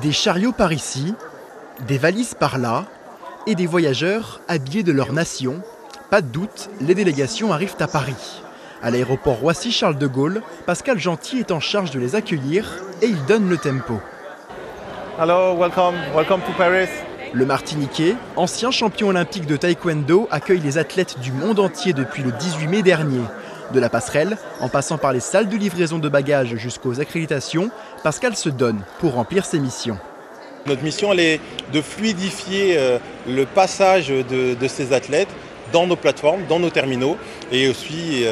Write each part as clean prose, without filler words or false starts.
Des chariots par ici, des valises par là, et des voyageurs habillés de leur nation. Pas de doute, les délégations arrivent à Paris. À l'aéroport Roissy-Charles de Gaulle, Pascal Gentil est en charge de les accueillir et il donne le tempo. Hello, welcome to Paris. Le Martiniquais, ancien champion olympique de taekwondo, accueille les athlètes du monde entier depuis le 18 mai dernier. De la passerelle, en passant par les salles de livraison de bagages jusqu'aux accréditations, Pascal se donne pour remplir ses missions. Notre mission, elle est de fluidifier le passage de ces athlètes dans nos plateformes, dans nos terminaux, et aussi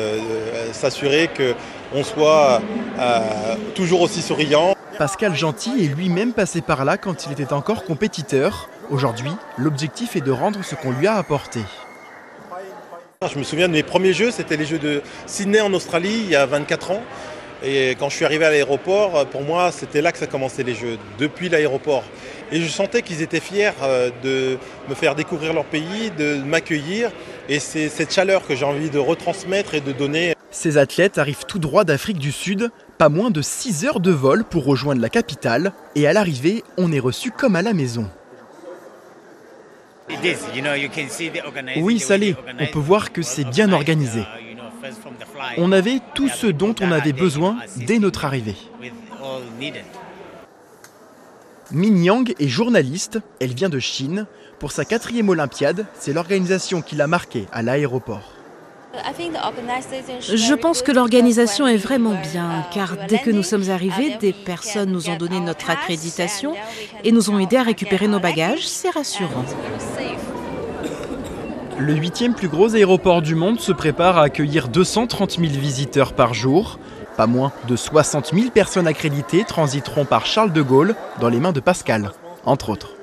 s'assurer qu'on soit toujours aussi souriant. Pascal Gentil est lui-même passé par là quand il était encore compétiteur. Aujourd'hui, l'objectif est de rendre ce qu'on lui a apporté. Je me souviens de mes premiers jeux, c'était les Jeux de Sydney en Australie, il y a 24 ans. Et quand je suis arrivé à l'aéroport, pour moi, c'était là que ça commençait les Jeux, depuis l'aéroport. Et je sentais qu'ils étaient fiers de me faire découvrir leur pays, de m'accueillir. Et c'est cette chaleur que j'ai envie de retransmettre et de donner. Ces athlètes arrivent tout droit d'Afrique du Sud, pas moins de 6 heures de vol pour rejoindre la capitale. Et à l'arrivée, on est reçu comme à la maison. Oui, ça l'est. On peut voir que c'est bien organisé. On avait tout ce dont on avait besoin dès notre arrivée. Min Yang est journaliste, elle vient de Chine. Pour sa 4e Olympiade, c'est l'organisation qui l'a marquée à l'aéroport. Je pense que l'organisation est vraiment bien, car dès que nous sommes arrivés, des personnes nous ont donné notre accréditation et nous ont aidés à récupérer nos bagages. C'est rassurant. Le 8e plus gros aéroport du monde se prépare à accueillir 230 000 visiteurs par jour. Pas moins de 60 000 personnes accréditées transiteront par Charles de Gaulle dans les mains de Pascal, entre autres.